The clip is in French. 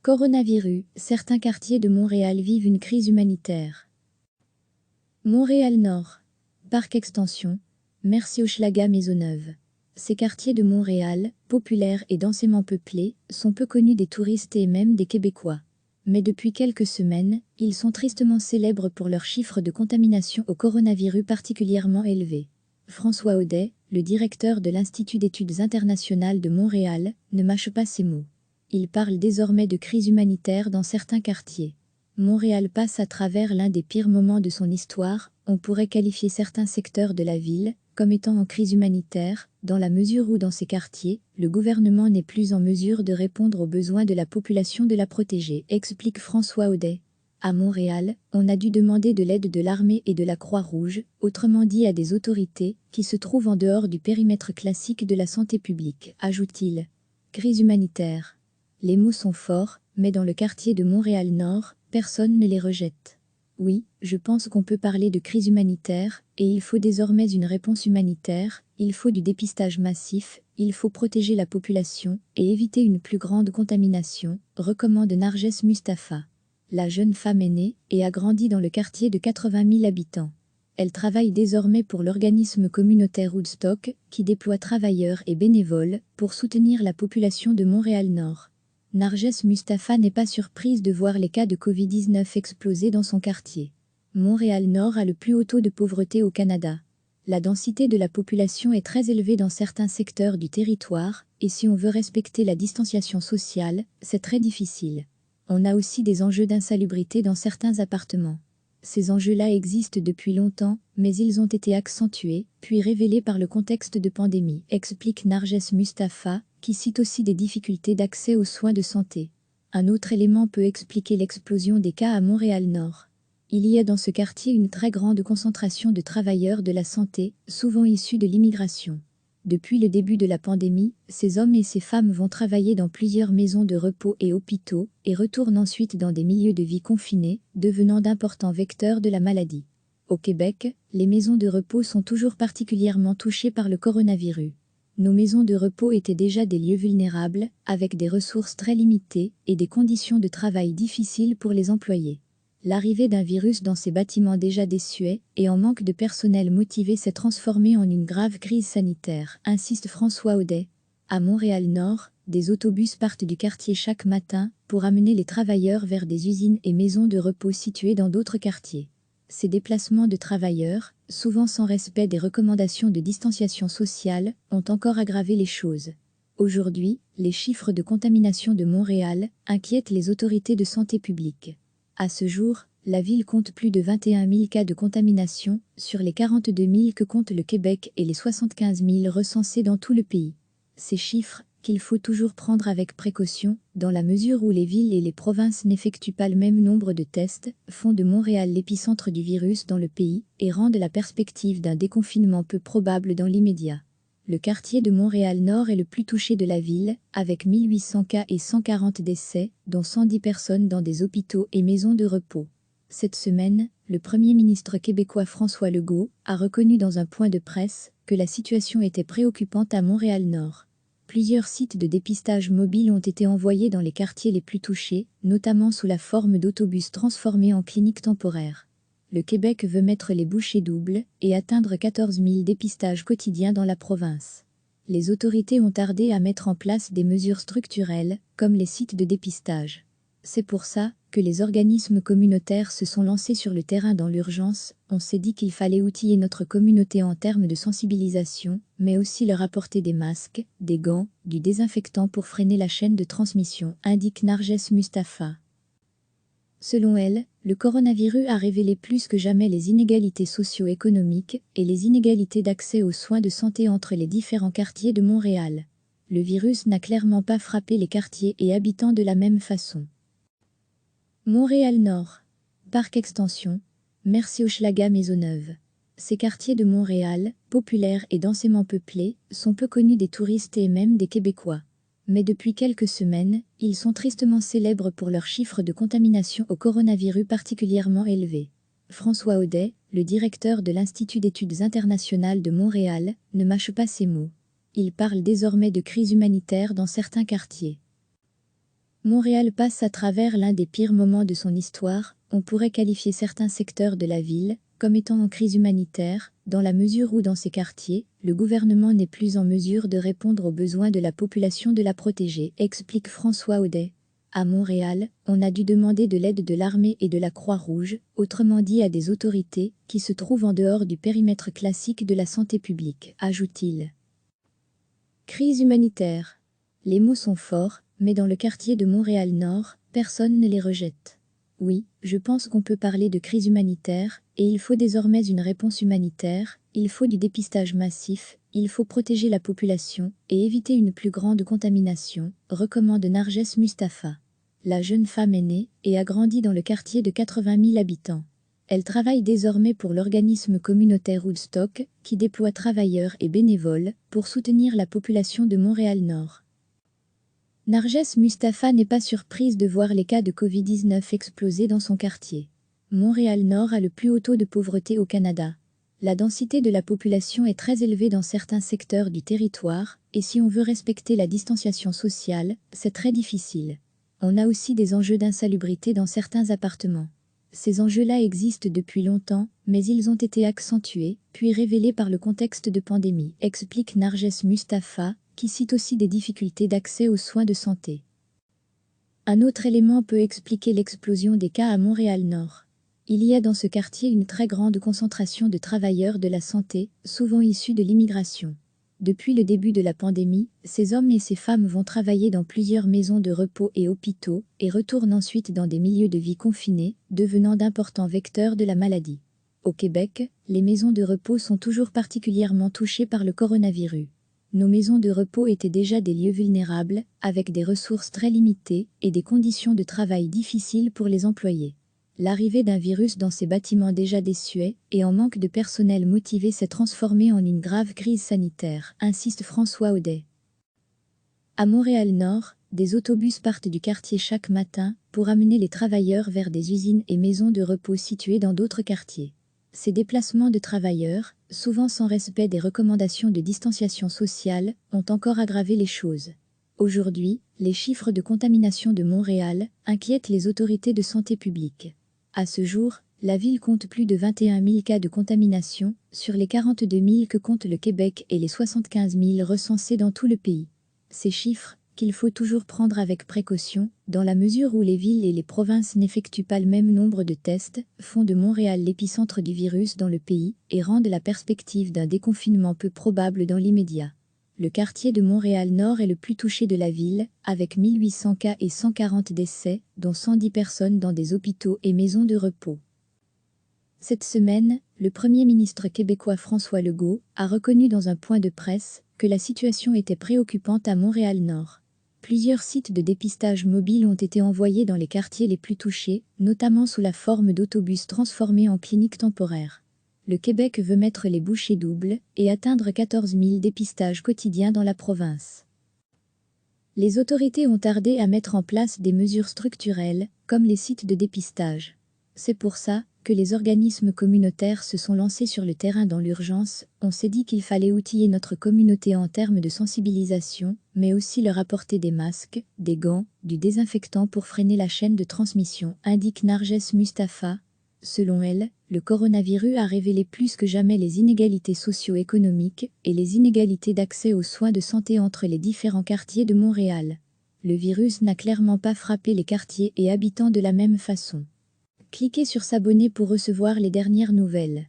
Coronavirus, certains quartiers de Montréal vivent une crise humanitaire. Montréal-Nord. Parc Extension. Merci Hochelaga Maisonneuve. Ces quartiers de Montréal, populaires et densément peuplés, sont peu connus des touristes et même des Québécois. Mais depuis quelques semaines, ils sont tristement célèbres pour leurs chiffres de contamination au coronavirus particulièrement élevés. François Audet, le directeur de l'Institut d'études internationales de Montréal, ne mâche pas ses mots. Il parle désormais de crise humanitaire dans certains quartiers. Montréal passe à travers l'un des pires moments de son histoire. On pourrait qualifier certains secteurs de la ville comme étant en crise humanitaire, dans la mesure où dans ces quartiers, le gouvernement n'est plus en mesure de répondre aux besoins de la population de la protéger, explique François Audet. À Montréal, on a dû demander de l'aide de l'armée et de la Croix-Rouge, autrement dit à des autorités qui se trouvent en dehors du périmètre classique de la santé publique, ajoute-t-il. Crise humanitaire. Les mots sont forts, mais dans le quartier de Montréal-Nord, personne ne les rejette. Oui, je pense qu'on peut parler de crise humanitaire, et il faut désormais une réponse humanitaire, il faut du dépistage massif, il faut protéger la population et éviter une plus grande contamination, recommande Narges Mustapha. La jeune femme est née et a grandi dans le quartier de 80 000 habitants. Elle travaille désormais pour l'organisme communautaire Woodstock, qui déploie travailleurs et bénévoles pour soutenir la population de Montréal-Nord. Narges Mustapha n'est pas surprise de voir les cas de Covid-19 exploser dans son quartier. Montréal-Nord a le plus haut taux de pauvreté au Canada. La densité de la population est très élevée dans certains secteurs du territoire, et si on veut respecter la distanciation sociale, c'est très difficile. On a aussi des enjeux d'insalubrité dans certains appartements. Ces enjeux-là existent depuis longtemps, mais ils ont été accentués, puis révélés par le contexte de pandémie, explique Narges Mustapha, qui cite aussi des difficultés d'accès aux soins de santé. Un autre élément peut expliquer l'explosion des cas à Montréal-Nord. Il y a dans ce quartier une très grande concentration de travailleurs de la santé, souvent issus de l'immigration. Depuis le début de la pandémie, ces hommes et ces femmes vont travailler dans plusieurs maisons de repos et hôpitaux, et retournent ensuite dans des milieux de vie confinés, devenant d'importants vecteurs de la maladie. Au Québec, les maisons de repos sont toujours particulièrement touchées par le coronavirus. Nos maisons de repos étaient déjà des lieux vulnérables, avec des ressources très limitées et des conditions de travail difficiles pour les employés. L'arrivée d'un virus dans ces bâtiments déjà désuets et en manque de personnel motivé s'est transformée en une grave crise sanitaire, insiste François Audet. À Montréal-Nord, des autobus partent du quartier chaque matin pour amener les travailleurs vers des usines et maisons de repos situées dans d'autres quartiers. Ces déplacements de travailleurs, souvent sans respect des recommandations de distanciation sociale, ont encore aggravé les choses. Aujourd'hui, les chiffres de contamination de Montréal inquiètent les autorités de santé publique. À ce jour, la ville compte plus de 21 000 cas de contamination sur les 42 000 que compte le Québec et les 75 000 recensés dans tout le pays. Ces chiffres, qu'il faut toujours prendre avec précaution, dans la mesure où les villes et les provinces n'effectuent pas le même nombre de tests, font de Montréal l'épicentre du virus dans le pays et rendent la perspective d'un déconfinement peu probable dans l'immédiat. Le quartier de Montréal-Nord est le plus touché de la ville, avec 1800 cas et 140 décès, dont 110 personnes dans des hôpitaux et maisons de repos. Cette semaine, le Premier ministre québécois François Legault a reconnu dans un point de presse que la situation était préoccupante à Montréal-Nord. Plusieurs sites de dépistage mobile ont été envoyés dans les quartiers les plus touchés, notamment sous la forme d'autobus transformés en cliniques temporaires. Le Québec veut mettre les bouchées doubles et atteindre 14 000 dépistages quotidiens dans la province. Les autorités ont tardé à mettre en place des mesures structurelles, comme les sites de dépistage. C'est pour ça que les organismes communautaires se sont lancés sur le terrain dans l'urgence. On s'est dit qu'il fallait outiller notre communauté en termes de sensibilisation, mais aussi leur apporter des masques, des gants, du désinfectant pour freiner la chaîne de transmission, indique Narges Mustapha. Selon elle, le coronavirus a révélé plus que jamais les inégalités socio-économiques et les inégalités d'accès aux soins de santé entre les différents quartiers de Montréal. Le virus n'a clairement pas frappé les quartiers et habitants de la même façon. Montréal-Nord. Parc Extension. Merci Hochelaga Maisonneuve. Ces quartiers de Montréal, populaires et densément peuplés, sont peu connus des touristes et même des Québécois. Mais depuis quelques semaines, ils sont tristement célèbres pour leurs chiffres de contamination au coronavirus particulièrement élevés. François Audet, le directeur de l'Institut d'études internationales de Montréal, ne mâche pas ses mots. Il parle désormais de crise humanitaire dans certains quartiers. Montréal passe à travers l'un des pires moments de son histoire. On pourrait qualifier certains secteurs de la ville comme étant en crise humanitaire, dans la mesure où dans ces quartiers, le gouvernement n'est plus en mesure de répondre aux besoins de la population de la protéger, explique François Audet. À Montréal, on a dû demander de l'aide de l'armée et de la Croix-Rouge, autrement dit à des autorités qui se trouvent en dehors du périmètre classique de la santé publique, ajoute-t-il. Crise humanitaire. Les mots sont forts, mais dans le quartier de Montréal-Nord, personne ne les rejette. Oui, je pense qu'on peut parler de crise humanitaire, et il faut désormais une réponse humanitaire, il faut du dépistage massif, il faut protéger la population et éviter une plus grande contamination, recommande Narges Mustapha. La jeune femme est née et a grandi dans le quartier de 80 000 habitants. Elle travaille désormais pour l'organisme communautaire Woodstock, qui déploie travailleurs et bénévoles pour soutenir la population de Montréal-Nord. Narges Mustapha n'est pas surprise de voir les cas de Covid-19 exploser dans son quartier. Montréal-Nord a le plus haut taux de pauvreté au Canada. La densité de la population est très élevée dans certains secteurs du territoire, et si on veut respecter la distanciation sociale, c'est très difficile. On a aussi des enjeux d'insalubrité dans certains appartements. Ces enjeux-là existent depuis longtemps, mais ils ont été accentués, puis révélés par le contexte de pandémie, explique Narges Mustapha, qui cite aussi des difficultés d'accès aux soins de santé. Un autre élément peut expliquer l'explosion des cas à Montréal-Nord. Il y a dans ce quartier une très grande concentration de travailleurs de la santé, souvent issus de l'immigration. Depuis le début de la pandémie, ces hommes et ces femmes vont travailler dans plusieurs maisons de repos et hôpitaux, et retournent ensuite dans des milieux de vie confinés, devenant d'importants vecteurs de la maladie. Au Québec, les maisons de repos sont toujours particulièrement touchées par le coronavirus. Nos maisons de repos étaient déjà des lieux vulnérables, avec des ressources très limitées et des conditions de travail difficiles pour les employés. L'arrivée d'un virus dans ces bâtiments déjà désuets et en manque de personnel motivé s'est transformée en une grave crise sanitaire, insiste François Audet. À Montréal-Nord, des autobus partent du quartier chaque matin pour amener les travailleurs vers des usines et maisons de repos situées dans d'autres quartiers. Ces déplacements de travailleurs, souvent sans respect des recommandations de distanciation sociale, ont encore aggravé les choses. Aujourd'hui, les chiffres de contamination de Montréal inquiètent les autorités de santé publique. À ce jour, la ville compte plus de 21 000 cas de contamination, sur les 42 000 que compte le Québec et les 75 000 recensés dans tout le pays. Ces chiffres, qu'il faut toujours prendre avec précaution, dans la mesure où les villes et les provinces n'effectuent pas le même nombre de tests, font de Montréal l'épicentre du virus dans le pays et rendent la perspective d'un déconfinement peu probable dans l'immédiat. Le quartier de Montréal-Nord est le plus touché de la ville, avec 1800 cas et 140 décès, dont 110 personnes dans des hôpitaux et maisons de repos. Cette semaine, le Premier ministre québécois François Legault a reconnu dans un point de presse que la situation était préoccupante à Montréal-Nord. Plusieurs sites de dépistage mobiles ont été envoyés dans les quartiers les plus touchés, notamment sous la forme d'autobus transformés en cliniques temporaires. Le Québec veut mettre les bouchées doubles et atteindre 14 000 dépistages quotidiens dans la province. Les autorités ont tardé à mettre en place des mesures structurelles, comme les sites de dépistage. C'est pour ça que les organismes communautaires se sont lancés sur le terrain dans l'urgence. On s'est dit qu'il fallait outiller notre communauté en termes de sensibilisation, mais aussi leur apporter des masques, des gants, du désinfectant pour freiner la chaîne de transmission, indique Narges Mustapha. Selon elle, le coronavirus a révélé plus que jamais les inégalités socio-économiques et les inégalités d'accès aux soins de santé entre les différents quartiers de Montréal. Le virus n'a clairement pas frappé les quartiers et habitants de la même façon. Cliquez sur s'abonner pour recevoir les dernières nouvelles.